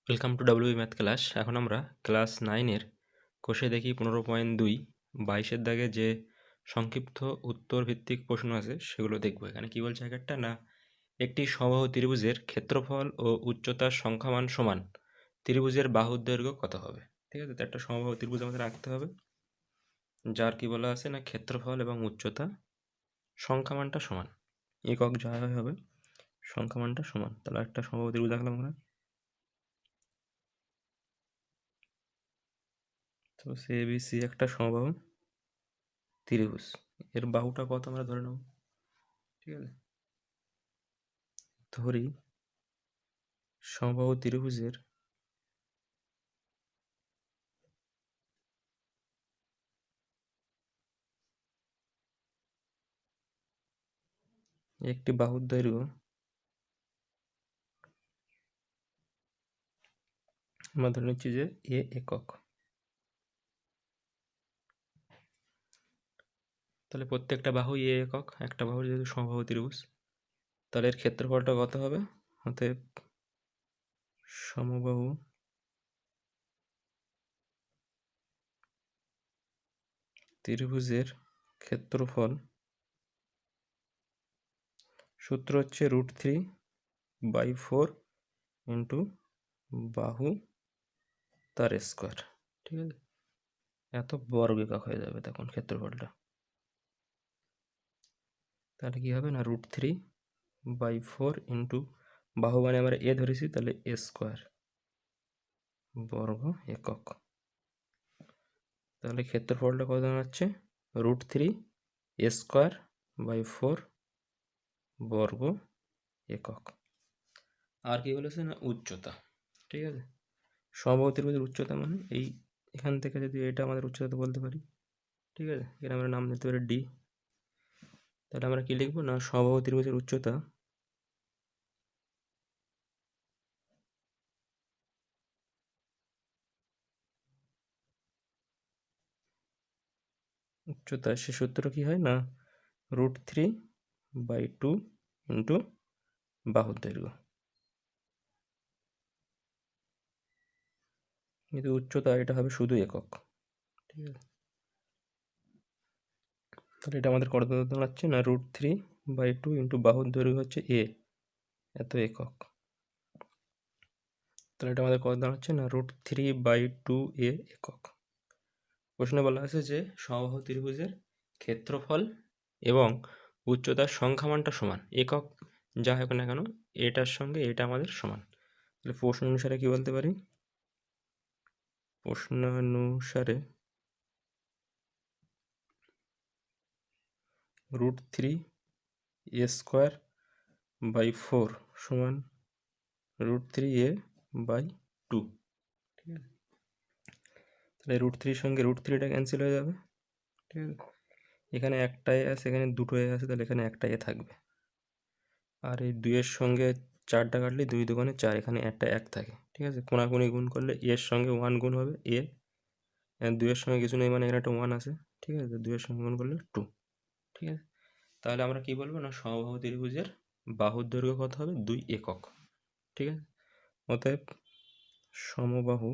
Welcome to W math class. এখন আমরা class 9-এর কোষে দেখি 15.2 22-এর দাগে যে সংক্ষিপ্ত উত্তর ভিত্তিক প্রশ্ন আছে সেগুলো দেখব। এখানে কি বলছে একটা না, একটি সমবাহু ত্রিভুজের ক্ষেত্রফল ও উচ্চতার সংখ্যামান সমান, ত্রিভুজের বাহুর দৈর্ঘ্য কত হবে? ঠিক আছে, তো একটা সমবাহু ত্রিভুজ আমাদের আঁকতে হবে যার কি বলা আছে না, ক্ষেত্রফল এবং উচ্চতা সংখ্যামানটা সমান, একক যা হবে সংখ্যামানটা সমান। তাহলে একটা সমবাহু ত্রিভুজ আঁকলাম আমরা। তো এবিসি একটা সমবাহু ত্রিভুজ, এর বাহুটা কত আমরা ধরে নেব। ঠিক আছে, ধরি সমবাহু ত্রিভুজের একটি বাহুর দৈর্ঘ্য আমরা ধরে নিচ্ছি যে এ একক। তাহলে প্রত্যেকটা বাহু এ একক, একটা বাহুর যেহেতু সমবাহু ত্রিভুজ, তাহলে এর ক্ষেত্রফলটা কত হবে? অতএব সমবাহু ত্রিভুজের ক্ষেত্রফল সূত্র হচ্ছে √3/4 ইন্টু বাহু তার স্কোয়ার। ঠিক আছে, এত বর্গ একক হয়ে যাবে তখন ক্ষেত্রফলটা। তাহলে কি হবে না, √3/4 ইন্টু বাহু মানে আমরা এ ধরেছি, তাহলে এ স্কোয়ার বর্গ একক। তাহলে ক্ষেত্রফলটা কত দাঁড়াচ্ছে? √3²/4 বর্গ একক। আর কি বলেছে না, উচ্চতা। ঠিক আছে, সমবাহু ত্রিভুজের উচ্চতা মানে এই এখান থেকে যদি এটা আমাদের উচ্চতা বলতে পারি। ঠিক আছে, এখানে আমরা নাম দিতে পারি ডি। তাহলে আমরা কি লিখবো না, সমবাহু ত্রিভুজের উচ্চতা সে সূত্র কি হয় না, √3/2 ইন্টু বাহুর দৈর্ঘ্য। কিন্তু উচ্চতা এটা হবে শুধু একক। ঠিক আছে, তাহলে এটা আমাদের কত দাঁড়াচ্ছে না, √3/2 ইন্টু বাহুর দৈর্ঘ্য হচ্ছে এ, এত একক। তাহলে এটা আমাদের কত দাঁড়াচ্ছে না, √3/2 এ একক। প্রশ্নে বলা আছে যে সমবাহু ত্রিভুজের ক্ষেত্রফল এবং উচ্চতার সংখ্যামানটা সমান, একক যা হোক না কেন এটার সঙ্গে এটা আমাদের সমান। তাহলে প্রশ্ন অনুসারে কি বলতে পারি, প্রশ্ন অনুসারে √3a²/4 সমান √3a/2। ঠিক আছে, তাহলে √3 সঙ্গে √3টা ক্যান্সেল হয়ে যাবে। ঠিক আছে, এখানে একটা এ আছে, এখানে দুটো এ আছে, তাহলে এখানে একটা এ থাকবে। আর এই 2-এর সঙ্গে 4টা কাটলে 2 দুগুণে 4, এখানে একটা 1 থাকে। ঠিক আছে, কোনাকুনি গুণ করলে এর সঙ্গে 1 গুণ হবে এ, 2-এর সঙ্গে কিছু নেই মানে এখানে একটা 1 আছে। ঠিক আছে, 2-এর সঙ্গে গুণ করলে 2। ঠিক আছে, তাহলে আমরা কি বলবো না, সমবাহু ত্রিভুজের বাহুর দৈর্ঘ্য কত হবে? 2 একক। ঠিক আছে, অতএব সমবাহু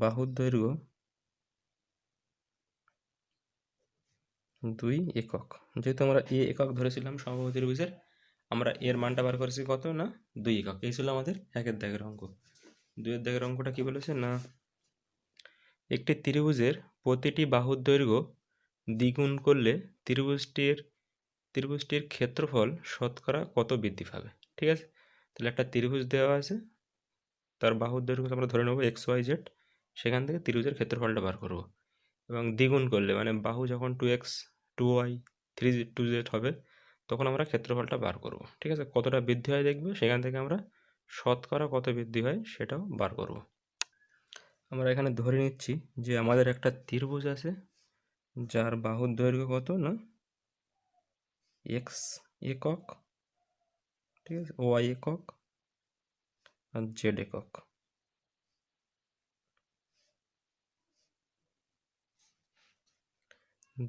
বাহুর দৈর্ঘ্য 2 একক। যেহেতু আমরা এ একক ধরেছিলাম সমবাহু ত্রিভুজের, আমরা এর মানটা বার করেছি কত না, 2 একক। এই ছিল আমাদের 1-এর দাগের অঙ্ক। 2-এর দাগের অঙ্কটা কি বলেছে না, একটি ত্রিভুজের প্রতিটি বাহুর দৈর্ঘ্য দ্বিগুণ করলে ত্রিভুজটির ক্ষেত্রফল শতকরা কত বৃদ্ধি পাবে। ঠিক আছে, তাহলে একটা ত্রিভুজ দেওয়া আছে, তার বাহুর দৈর্ঘ্য আমরা ধরে নেব XYZ, সেখান থেকে ত্রিভুজের ক্ষেত্রফলটা বার করব। এবং দ্বিগুণ করলে মানে বাহু যখন 2x 2y 2z হবে, তখন আমরা ক্ষেত্রফলটা বার করব। ঠিক আছে, কতটা বৃদ্ধি হয় দেখবে, সেখান থেকে আমরা শতকরা কত বৃদ্ধি হয় সেটাও বার করব। আমরা এখানে ধরে নিচ্ছি যে আমাদের একটা ত্রিভুজ আছে যার বাহুর দৈর্ঘ্য কত না, x একক, ঠিক আছে, y একক আর z একক।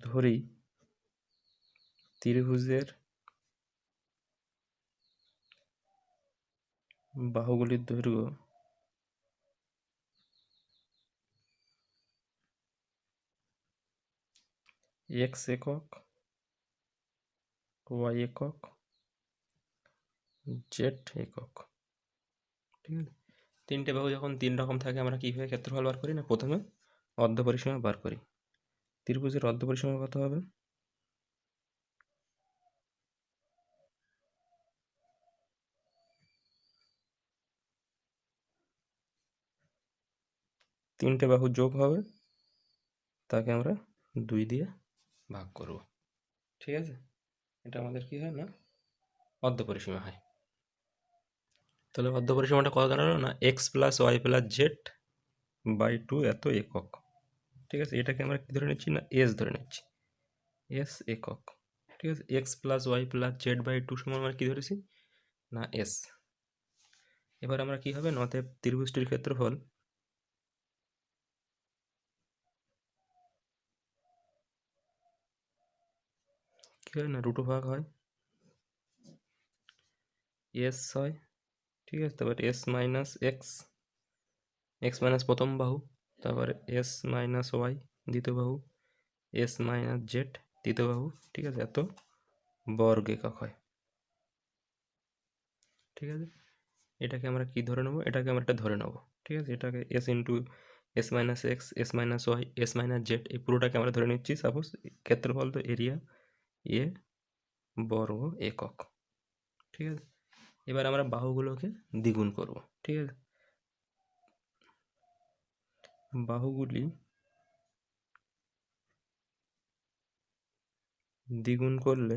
ধরি ত্রিভুজের বাহুগুলির দৈর্ঘ্য এক্স একক, ওয়াই একক, জেড একক। ঠিক আছে, তিনটে বাহু যখন তিন রকম থাকে আমরা কীভাবে ক্ষেত্রফল বার করি না, প্রথমে অর্ধ পরিসীমা বার করি। ত্রিভুজের অর্ধ পরিসীমা কত হবে? তিনটে বাহু যোগ হবে, তাকে আমরা 2 দিয়ে ভাগ করব। ঠিক আছে, এটা আমাদের কি হয় না, অর্ধ পরিসীমা হয়। তাহলে অর্ধ পরিসীমাটা কত দাঁড়ালো না, X plus Y plus Z by 2 এত একক। ঠিক আছে, এটাকে আমরা কী ধরে নিচ্ছি না, এস ধরে নিচ্ছি, এস একক। ঠিক আছে, X plus Y plus Z by 2 সমান আমরা কী ধরেছি না, এস। এবার আমরা কী হবে, অতএব ত্রিভুজটির ক্ষেত্রফল কী হয় না, রুটো ভাগ হয়, এস হয়। ঠিক আছে, তারপর S minus x, x minus প্রথম বাহু, তারপরে এস মাইনাস ওয়াই দ্বিতীয় বাহু, এস মাইনাস জেড তৃতীয় বাহু। ঠিক আছে, এত বর্গ একক হয়। ঠিক আছে, এটাকে আমরা কি ধরে নেবো, এটাকে আমরা একটা ধরে নেবো। ঠিক আছে, এটাকে S into S minus X, S minus Y, S minus Z, এই পুরোটাকে আমরা ধরে নিচ্ছি। সাপোজ ক্ষেত্রফল তো এরিয়া এ বর্গ একক। ঠিক আছে, এবার আমরা বাহুগুলোকে দ্বিগুণ করব। ঠিক আছে, বাহুগুলি দ্বিগুণ করলে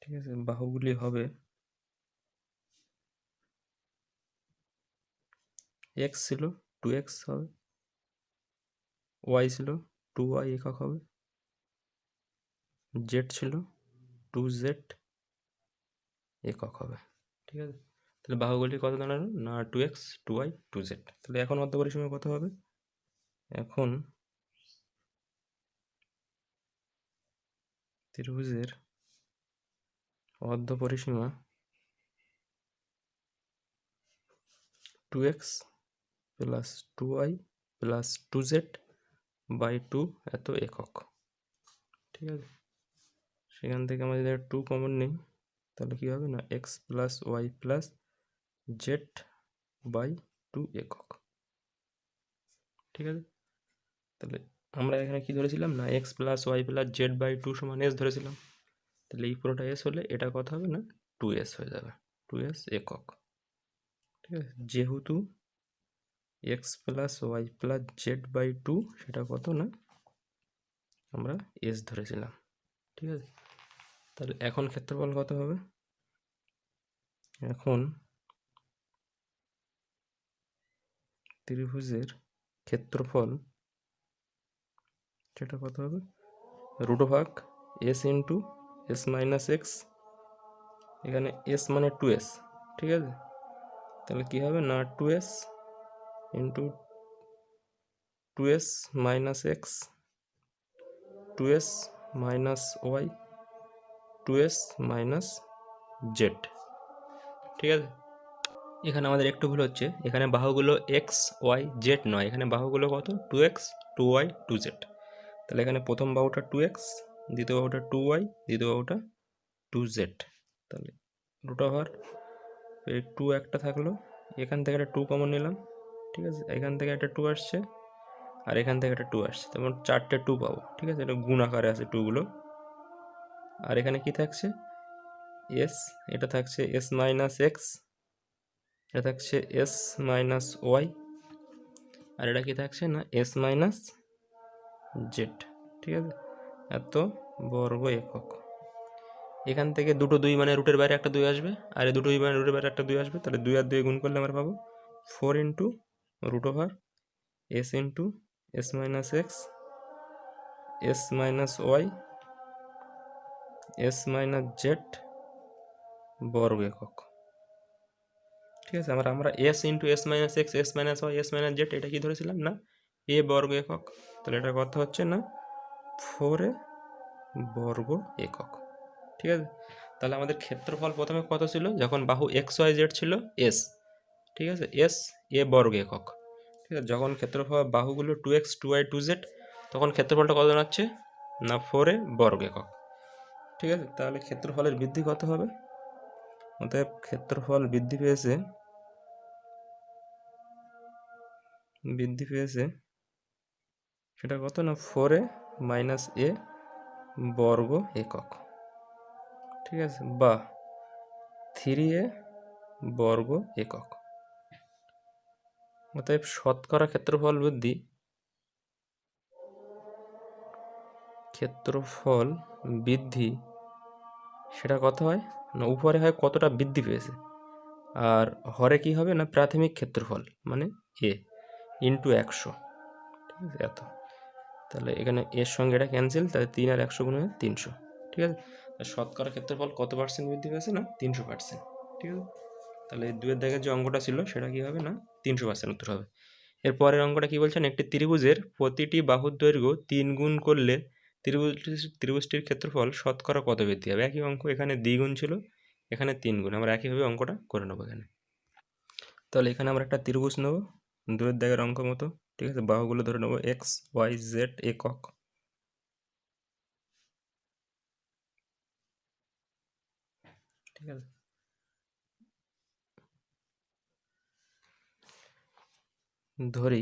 ঠিক আছে, বাহুগুলি হবে এক্স ছিল 2x হবে, ওয়াই ছিল 2y একক হবে, জেড ছিল 2z একক হবে। ঠিক আছে, তাহলে বাহুগুলি কত দাঁড়ালো না, 2x 2y 2z। তাহলে এখন অর্ধ পরিসীমা কত হবে, এখন ত্রিভুজের অর্ধ পরিসীমা 2x plus 2y plus 2z by 2 এত একক। ঠিক আছে, সেখান থেকে আমরা যদি 2 কমন নিই, তাহলে কী হবে না, X plus Y plus Z by 2 একক। ঠিক আছে, তাহলে আমরা এখানে কি ধরেছিলাম না, X plus Y plus Z by 2 সমান এস ধরেছিলাম। তাহলে এই পুরোটা এস হলে এটা কত হবে না, 2s হয়ে যাবে, 2s একক। ঠিক আছে, যেহেতু X plus Y plus Z by 2 সেটা কত না, আমরা এস ধরেছিলাম। ঠিক আছে, তাহলে এখন ক্ষেত্রফল কত হবে, এখন ত্রিভুজের ক্ষেত্রফল সেটা কত হবে, রুট ভাগ S into S minus X, এখানে এস মানে 2s। ঠিক আছে, তাহলে কী হবে না, 2s into 2s minus X, 2s minus Y, 2s minus Z. ঠিক আছে, এখানে আমাদের একটু ভুল হচ্ছে, এখানে বাহুগুলো এক্স ওয়াই জেড নয়, এখানে বাহুগুলো কত, 2x 2y 2z। তাহলে এখানে প্রথম বাহুটা 2x, দ্বিতীয় বাহুটা 2y, দ্বিতীয় বাহুটা 2z। তাহলে রুট ওভার এই 2 একটা থাকলো, এখান থেকে একটা 2 কমন নিলাম। ঠিক আছে, এখান থেকে একটা 2 আসছে, আর এখান থেকে একটা 2 আসছে, তেমন 4টে 2 পাবো। ঠিক আছে, এটা গুণ আকারে আছে 2গুলো। আর এখানে কি থাকছে, এস, এটা থাকছে এস মাইনাস এক্স, এটা থাকছে এস মাইনাস ওয়াই, আর এটা কি থাকছে না, এস মাইনাস জেড। ঠিক আছে, এত বর্গ একক। এখান থেকে দুটো 2 মানে রুটের বাইরে একটা 2 আসবে, আর এই দুটো 2 মানে রুটের বাইরে একটা 2 আসবে। তাহলে 2 আর 2 গুণ করলে আমরা পাবো 4 into root over S into S minus X, S minus Y, S minus Z বর্গ একক। ঠিক আছে, আমরা S into S minus X, S minus Y, S minus Z এটা কি ধরেছিলাম না, এ বর্গ একক। তাহলে এটা কত হচ্ছে না 4a বর্গ একক। ঠিক আছে, তাহলে আমাদের ক্ষেত্রফল প্রথমে কত ছিল, যখন বাহু এক্স ওয়াই জেড ছিল এস, ঠিক আছে, এস এ বর্গ একক। ঠিক আছে, যখন ক্ষেত্রফল বাহুগুলো 2x 2y 2z, তখন ক্ষেত্রফলটা কত দাঁড়াচ্ছে না 4a বর্গ একক। ঠিক আছে, তাহলে ক্ষেত্রফলের বৃদ্ধি কত হবে, অতএব ক্ষেত্রফল বৃদ্ধি পেয়েছে সেটা কত না 4a মাইনাস এ বর্গ একক। ঠিক আছে, বা 3a বর্গ একক। অতএব শতকরা ক্ষেত্রফল বৃদ্ধি সেটা কত হয় না, উপরে হয় কতটা বৃদ্ধি পেয়েছে, আর হরে কি হবে না প্রাথমিক ক্ষেত্রফল মানে এ ইন্টু 100। ঠিক আছে, এত। তাহলে এখানে এর সঙ্গে এটা ক্যান্সেল, তাহলে 3 আর 100 গুণ 300। ঠিক আছে, শতকরা ক্ষেত্রফল কত পার্সেন্ট বৃদ্ধি পেয়েছে না 300%। ঠিক আছে, তাহলে এই দুয়ের দাগের যে অঙ্কটা ছিল সেটা কি হবে না 300% উত্তর হবে। এর পরের অঙ্কটা কি বলছেন, একটি ত্রিভুজের প্রতিটি বাহুর দৈর্ঘ্য 3 গুণ করলে ত্রিভুজটির ক্ষেত্রফল শতকরা কত বৃদ্ধি হবে। একই অঙ্ক, এখানে দ্বিগুণ ছিল, এখানে 3 গুণ। আমরা একইভাবে অঙ্কটা করে নেবো এখানে। তাহলে এখানে আমরা একটা ত্রিভুজ নেব দুয়ের দাগের অঙ্ক মতো। ঠিক আছে, বাহুগুলো ধরে নেবো এক্স ওয়াই জেড একক। ঠিক আছে, ধরি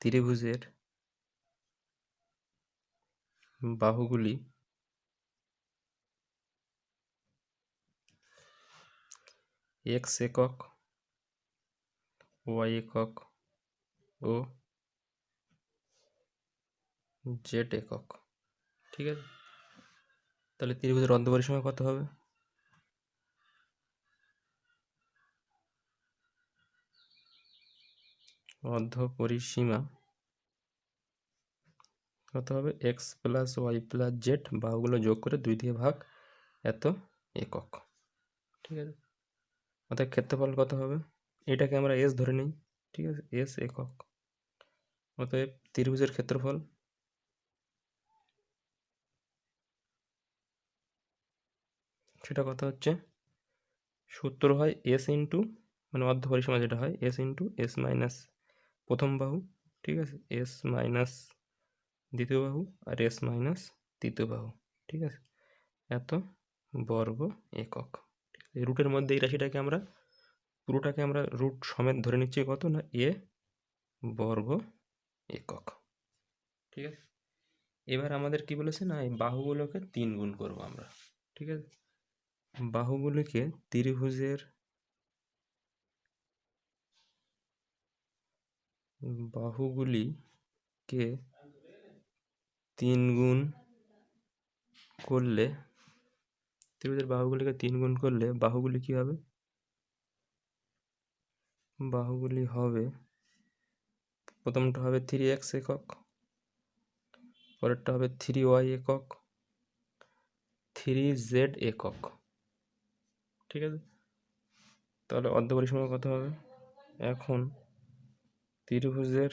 ত্রিভুজের বাহুগুলি এক্স একক, ওয়াই একক ও জেড একক। ঠিক আছে, তাহলে ত্রিভুজের অর্ধপরিসীমা কত হবে, অর্ধপরিসীমা কত হবে x plus Y plus z, বাহুগুলো যোগ করে 2 দিয়ে ভাগ, এত একক। ঠিক আছে, অর্থাৎ ক্ষেত্রফল কত হবে, এটাকে আমরা এস ধরে নিই। ঠিক আছে, এস একক। অতএব ত্রিভুজের ক্ষেত্রফল সেটা কত হচ্ছে, সূত্র হয় এস ইন্টু মানে অর্ধপরিসীমা যেটা হয় এস ইন্টু এস মাইনাস প্রথম বাহু। ঠিক আছে, এস মাইনাস দ্বিতীয় বাহু আর এস মাইনাস তৃতীয় বাহু। ঠিক আছে, এত বর্গ একক। এই রুটের মধ্যে এই রাশিটাকে আমরা পুরোটাকে আমরা রুট সমেত ধরে নিচ্ছি কত না এ বর্গ একক। ঠিক আছে, এবার আমাদের কি বলেছে না এই বাহুগুলোকে 3 গুণ করবো আমরা। ঠিক আছে, বাহুগুলিকে বাহুগুলিকে 3 গুণ করলে ত্রিভুজের বাহুগুলিকে 3 গুণ করলে বাহুগুলি কি হবে, বাহুগুলি হবে প্রথমটা হবে 3x একক, পরেরটা হবে 3y একক, 3z একক। ঠিক আছে, তাহলে অর্ধপরিসীমা কত হবে, এখন ত্রিভুজের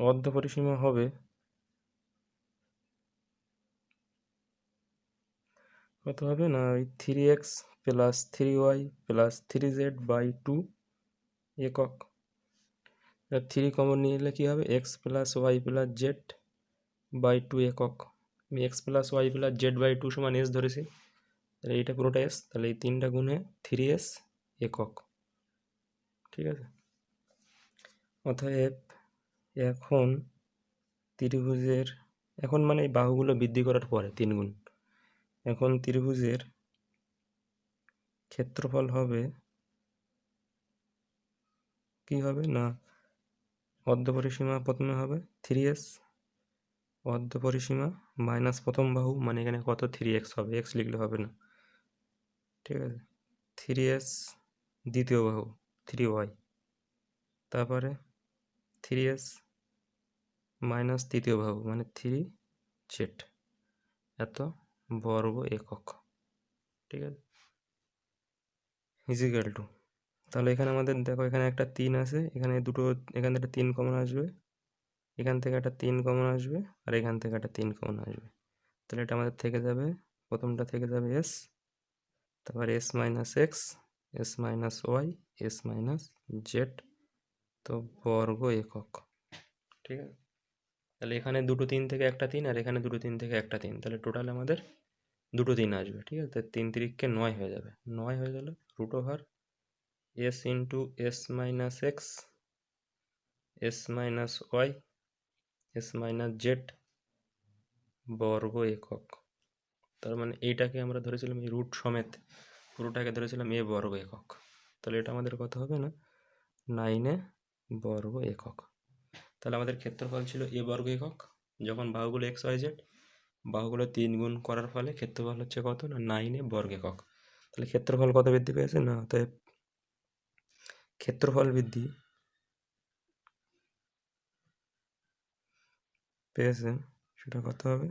অর্ধপরিসীমা হবে কত হবে না ওই 3x plus 3y plus 3z by 2 একক। 3 কমন নিয়ে এলে কি হবে x plus Y plus Z by 2 একক। আমি X plus Y plus Z by 2 সমান এস ধরেছি, তাহলে এইটা পুরোটা এস, তাহলে এই 3টা গুণে 3s একক। ঠিক আছে, অতএব এখন ত্রিভুজের এখন মানে এই বাহুগুলো বৃদ্ধি করার পরে 3 গুণ, এখন ত্রিভুজের ক্ষেত্রফল হবে কি হবে না অর্ধপরিসীমা প্রথমে হবে 3s, অর্ধপরিসীমা মাইনাস প্রথম বাহু মানে এখানে কত 3x হবে, x লিখলে হবে না। ঠিক আছে, 3s দ্বিতীয় বাহু 3y, তারপরে 3s মাইনাস তৃতীয় বাহু মানে 3z, এত বর্গ একক। ঠিক আছে, ইজিক্যাল টু তাহলে এখানে আমাদের দেখো এখানে একটা 3 আছে, এখানে দুটো, এখান থেকে একটা 3 কমন আসবে, এখান থেকে একটা 3 কমন আসবে, আর এখান থেকে একটা 3 কমন আসবে। তাহলে এটা আমাদের থেকে যাবে, প্রথমটা থেকে যাবে s, তারপর s minus X, s minus Y, s minus Z, তো বর্গ একক। ঠিক আছে, তাহলে এখানে দুটো 3 থেকে একটা 3, আর এখানে দুটো 3 থেকে একটা 3, তাহলে টোটাল আমাদের দুটো 3 আসবে। ঠিক আছে, 3 3কে 9 হয়ে যাবে, 9 হয়ে গেলে root over s into s minus X, s minus Y, s minus Z বর্গ একক। তার মানে এইটাকে আমরা ধরেছিলাম এই রুট সমেত, পুরোটাকে ধরেছিলাম এ বর্গ একক। তাহলে এটা আমাদের কত হবে না, 9 বর্গ একক। তাহলে আমাদের ক্ষেত্রফল ছিল এ বর্গ একক। যখন বাহুগুলো এক্স ওয়াই জেড, বাহুগুলো 3 গুণ করার ফলে ক্ষেত্রফল হচ্ছে কত না, 9 বর্গ একক। তাহলে ক্ষেত্রফল কত বৃদ্ধি পেয়েছে না, তাই ক্ষেত্রফল বৃদ্ধি পেয়েছে, সেটা কত হবে,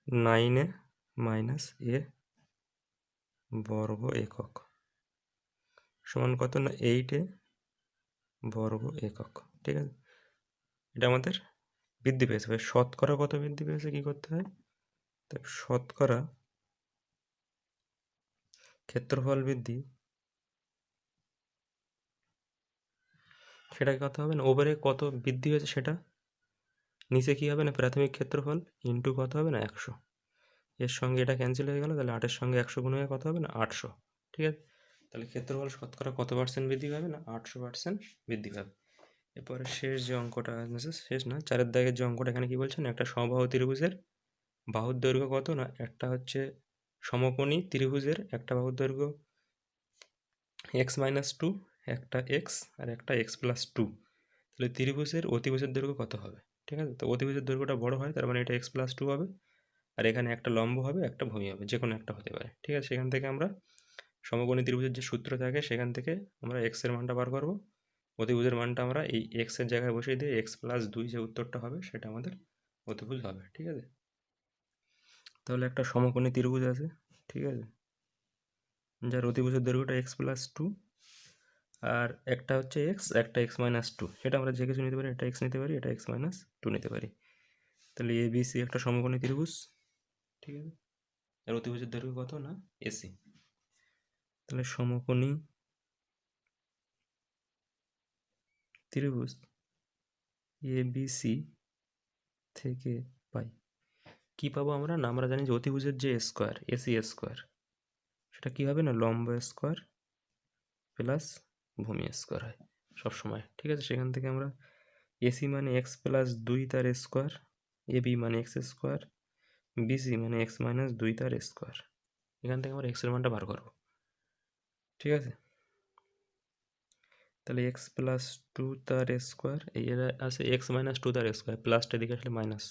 9 মাইনাস এ বর্গ একক সমান কত না, 8 বর্গ একক। ঠিক আছে, এটা আমাদের বৃদ্ধি পেয়েছে। শতকরা কত বৃদ্ধি পেয়েছে, কি করতে হয়, তাই শতকরা ক্ষেত্রফল বৃদ্ধি, সেটা কত হবে না, ওপরে কত বৃদ্ধি হয়েছে সেটা নিচে কি হবে না, প্রাথমিক ক্ষেত্রফল ইন্টু কত হবে না, 100। এর সঙ্গে এটা ক্যান্সেল হয়ে গেল, তাহলে 8-এর সঙ্গে 100 গুণ হয়ে কত হবে না, 800। ঠিক আছে, তাহলে ক্ষেত্রফল শতকরা কত পার্সেন্ট বৃদ্ধি পাবে না, 800% বৃদ্ধি পাবে। এরপরে শেষ যে অঙ্কটা আছে, শেষ না, 4-এর দাগের যে অঙ্কটা, এখানে কি বলছেন, একটা সমবাহু ত্রিভুজের বাহুর দৈর্ঘ্য কত না, একটা হচ্ছে সমকোণী ত্রিভুজের একটা বাহুর দৈর্ঘ্য x-2, একটা x আর একটা x+2, তাহলে ত্রিভুজের অতিভুজের দৈর্ঘ্য কত হবে। ঠিক আছে, তো অতিভুজের দৈর্ঘ্যটা বড় হয়, তার মানে এটা x+2 হবে, আর এখানে একটা লম্ব হবে, একটা ভূমি হবে, যে কোনো একটা হতে পারে। ঠিক আছে, সেখান থেকে আমরা সমকোণী ত্রিভুজের যে সূত্র থাকে সেখান থেকে আমরা x এর মানটা বার করব, অতিভুজের মানটা আমরা এই x এর জায়গায় বসিয়ে দিয়ে x+2 যে উত্তরটা হবে সেটা আমাদের অতিভুজ হবে। ঠিক আছে, তাহলে একটা সমকোণী ত্রিভুজ আছে, ঠিক আছে, যার অতিভুজের দৈর্ঘ্যটা x+2, আর একটা হচ্ছে x, একটা x-2, সেটা আমরা যে কিছু নিতে পারি, এটা x নিতে পারি, এটা x-2 নিতে পারি। তাহলে ABC একটা সমকোণী ত্রিভুজ। ঠিক আছে, এর অতিভুজের দৈর্ঘ্য কত না, AC। তাহলে সমকোণী ত্রিভুজ ABC থেকে পাই কি পাবো আমরা না, আমরা জানি যে অতিভুজের যে স্কোয়ার, AC স্কোয়ার, সেটা কি হবে না, লম্ব স্কোয়ার প্লাস ভূমি স্কোয়ার হয় সবসময়। ঠিক আছে, সেখান থেকে আমরা AC মানে x+2 তার স্কোয়ার, AB মানে x স্কোয়ার, BC মানে x-2 তার স্কোয়ার, এখান থেকে আমরা x এর মানটা বার করবো। ঠিক আছে, তাহলে x+2 তার স্কোয়ার, এই আছে x-2 তার স্কোয়ার, প্লাসটা দিকে আসলে মাইনাস,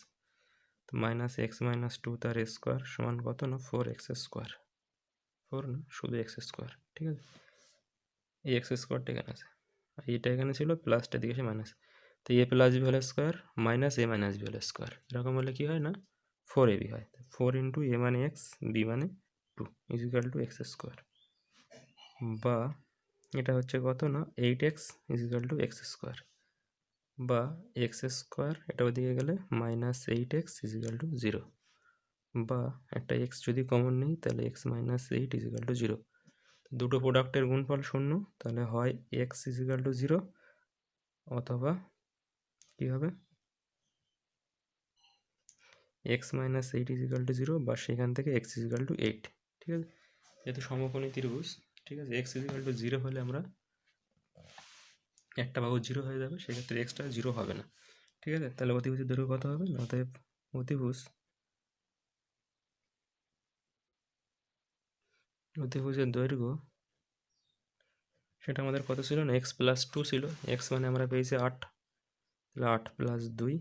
তো মাইনাস x-2 তার স্কোয়ার সমান কত না, 4x স্কোয়ার, 4 না শুধু x স্কোয়ার। ঠিক আছে, এই x স্কোয়ারটা এখানে আছে, আর এটা এখানে ছিল, প্লাসটা দিকে এসে মাইনাস, তো a plus B whole square minus a minus B whole square, এরকম হলে কী হয় না, 4ab হয়। 4 ইন্টু a মানে x, b মানে 2 is equal to x square, বা এটা হচ্ছে কত না, 8x is equal to x square, বা x স্কোয়ার এটা ওদিকে গেলে minus 8x is equal two 0, বা একটা x যদি কমন নেই তাহলে x-8 ইজ ইকুয়াল টু 0। দুটো প্রোডাক্টের গুণফল 0, তাহলে হয় x ইজ ইকুয়াল টু 0, অথবা কী হবে, x-8 ইজ ইকুয়াল টু 0, বা সেখান থেকে x ইজ ইকুয়াল টু 8। ঠিক আছে, যেহেতু সমকোণী ত্রিভুজ, ঠিক আছে, x ইজ ইকুয়াল টু 0 হলে আমরা একটা বাহু 0 হয়ে যাবে, সেক্ষেত্রে এক্সটা 0 হবে না। ঠিক আছে, তাহলে অতিভুজের দৈর্ঘ্য কত হবে না, অতএব অতিভুজের দৈর্ঘ্য সেটা আমাদের কত ছিল না, x+2 ছিল, x মানে আমরা পেয়েছি 8, তাহলে 8+2,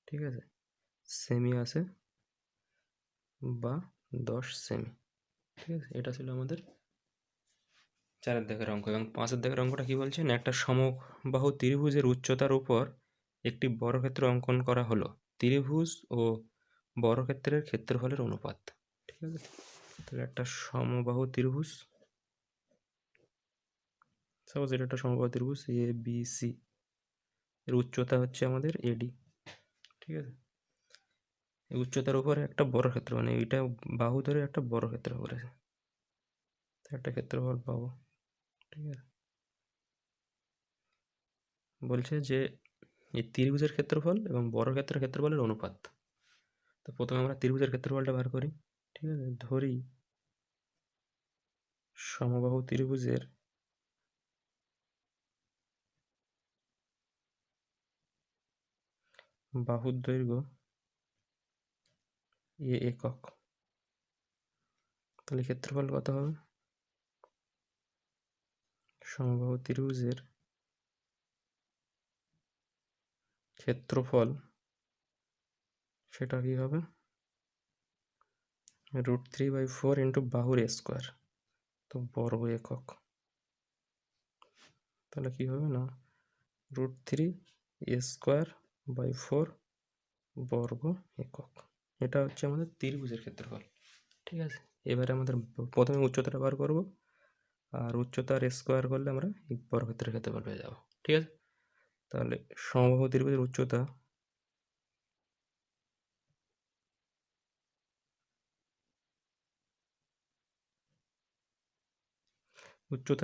ঠিক আছে, সেমি আছে, বা 10 সেমি। ঠিক আছে, এটা ছিল আমাদের 4-এর দাগের অঙ্ক। এবং 5-এর দাগের অঙ্কটা কী বলছেন, একটা সমবাহু ত্রিভুজের উচ্চতার উপর একটি বর্গক্ষেত্র অঙ্কন করা হলো, ত্রিভুজ ও বর্গক্ষেত্রের ক্ষেত্রফলের অনুপাত। ঠিক আছে, তাহলে একটা সমবাহু ত্রিভুজ, সাপোজ এটা একটা সমবাহু ত্রিভুজ এ বি সি, এর উচ্চতা হচ্ছে আমাদের এডি, ঠিক আছে। এই উচ্চতার উপরে একটা বর্গক্ষেত্র, মানে এইটা বাহু ধরে একটা বর্গক্ষেত্র করেছে, একটা ক্ষেত্রফল পাবো, ঠিক আছে। বলছে যে এই ত্রিভুজের ক্ষেত্রফল এবং বর্গক্ষেত্রের ক্ষেত্রফলের অনুপাত। তো প্রথমে আমরা ত্রিভুজের ক্ষেত্রফলটা বার করি, ঠিক আছে। ধরি সমবাহু ত্রিভুজের বাহুর দৈর্ঘ্য এ একক, তাহলে ক্ষেত্রফল কত হবে? সমবাহু ত্রিভুজের ক্ষেত্রফল সেটা কি হবে? √3/4 ইন্টু বাহুর স্কোয়ার, তো বর্গ একক, তাহলে কি হবে না √3²/4 বর্গ একক। এটা হচ্ছে আমাদের ত্রিভুজের ক্ষেত্রফল, ঠিক আছে। এবারে আমাদের প্রথমে উচ্চতাটা বার করব, আর উচ্চতার স্কোয়ার করলে আমরা এই বর্গক্ষেত্রের ক্ষেত্রফল পেয়ে যাবো, ঠিক আছে। তাহলে সমবাহু ত্রিভুজের উচ্চতা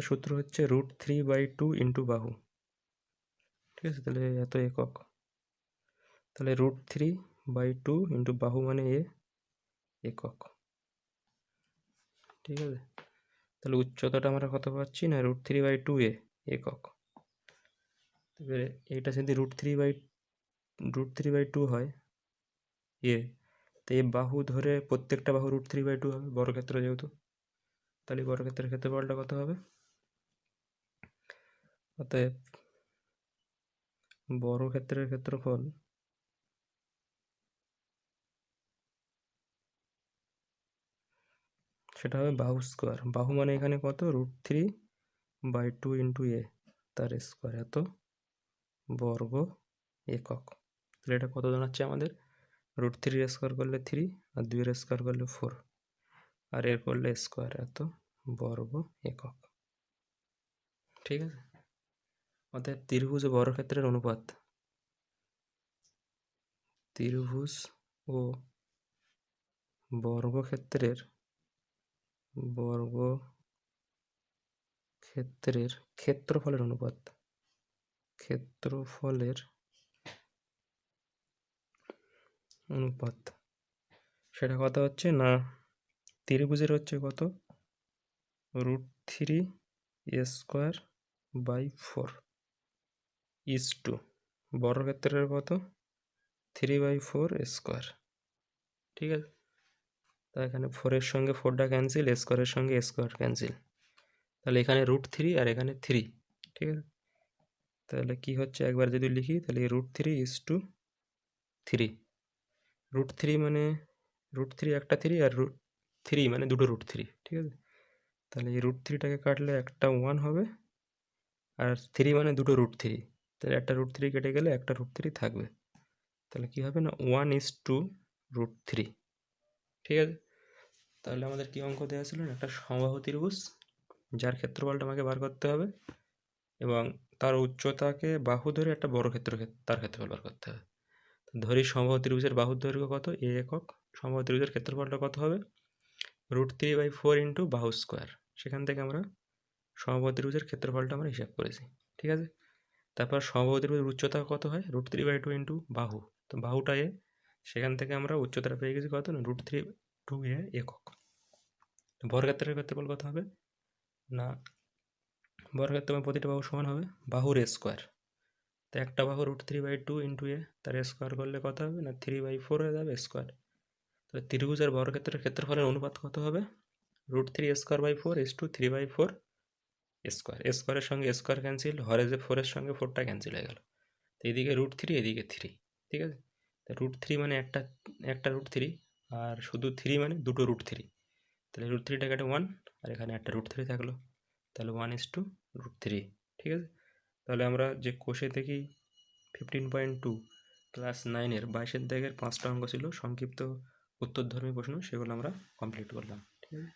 সূত্র হচ্ছে √3/2 ইন্টু বাহু, ঠিক আছে। তাহলে এত একক, তাহলে √3/2 ইন্টু বাহু মানে একক, ঠিক আছে। তাহলে উচ্চতাটা আমরা কত পাচ্ছি না √3/2 একক। এবারে এইটা যদি √3/2 হয় তো এই বাহু ধরে প্রত্যেকটা বাহু √3/2 হবে, বর্গক্ষেত্র যেহেতু। তাহলে বর্গক্ষেত্রের ক্ষেত্রফলটা কত হবে? অতএব বর্গক্ষেত্রের ক্ষেত্রফল সেটা হবে বাহু স্কোয়ার। বাহু মানে এখানে কত? √3/2 ইন্টু তার স্কোয়ার, এত বর্গ একক। তাহলে এটা কত দাঁড়াচ্ছে আমাদের? √3 স্কোয়ার করলে 3, আর 2 স্কোয়ার করলে 4, আর এর করলে স্কোয়ার, এত বর্গ একক, ঠিক আছে। অতএব ত্রিভুজ ও বর্গক্ষেত্রের অনুপাত, ত্রিভুজ ও বর্গক্ষেত্রের ক্ষেত্রফলের অনুপাত, সেটা কত হচ্ছে না ত্রিভুজের হচ্ছে কত? √3²/4 ইজ টু, বর্গক্ষেত্রের কত? 3/4 স্কোয়ার, ঠিক আছে। তা এখানে 4-এর সঙ্গে 4টা ক্যান্সেল, স্কোয়ারের সঙ্গে স্কোয়ার ক্যান্সেল, তাহলে এখানে √3 আর এখানে 3, ঠিক আছে। তাহলে কি হচ্ছে একবার যদি লিখি, তাহলে √3:3, √3 মানে √3 একটা 3, আর √3 মানে দুটো √3, ঠিক আছে। তাহলে এই √3টাকে কাটলে একটা 1 হবে, আর 3 মানে দুটো √3, তাহলে একটা √3 কেটে গেলে একটা √3 থাকবে, তাহলে কি হবে না 1:√3, ঠিক আছে। তাহলে আমাদের কি অঙ্ক দেওয়া ছিল? একটা সমবাহু ত্রিভুজ যার ক্ষেত্রফলটা আমাকে বার করতে হবে, এবং তার উচ্চতাকে বাহু ধরে একটা বর্গক্ষেত্র তার ক্ষেত্রফল বার করতে হবে। ধরি সমবাহু ত্রিভুজের বাহুর দৈর্ঘ্য কত? একক। সমবাহু ত্রিভুজের ক্ষেত্রফলটা কত হবে? √3/4 ইন্টু বাহু স্কোয়ার। সেখান থেকে আমরা সমবাহু ত্রিভুজের ক্ষেত্রফলটা আমরা হিসাব করেছি, ঠিক আছে। তারপর সমবাহু ত্রিভুজের উচ্চতা কত হয়? √3/2 ইন্টু বাহু, তো বাহুটা সেখান থেকে আমরা উচ্চতাটা পেয়ে গেছি কত না √3/2 একক। বর্গক্ষেত্রের ক্ষেত্রফল কত হবে না বর্গক্ষেত্রের প্রতিটা বাহু সমান হবে বাহুর স্কোয়ার, তো একটা বাহু √3/2 ইন্টু তার স্কোয়ার করলে কত হবে না 3/4 হয়ে যাবে স্কোয়ার। তো ত্রিভুজ আর বর্গক্ষেত্রের ক্ষেত্রফলের অনুপাত কত হবে? √3²/4 ইজ টু 3/4 স্কোয়ার। স্কোয়ারের সঙ্গে স্কোয়ার ক্যান্সেল, হরে যে 4-এর সঙ্গে 4টা ক্যান্সেল হয়ে গেল, তো এদিকে √3, এদিকে 3, ঠিক আছে। তা √3 মানে একটা √3, আর শুধু 3 মানে দুটো √3, তাহলে √3টা কেটে 1, আর এখানে একটা √3 থাকলো, তাহলে 1:√3, ঠিক আছে। তাহলে আমরা যে কোষে দেখি 15.2 ক্লাস 9-এর 22-এর দাগের 5টা অঙ্ক ছিল সংক্ষিপ্ত উত্তরধর্মী প্রশ্ন, সেগুলো আমরা কমপ্লিট করলাম, ঠিক আছে।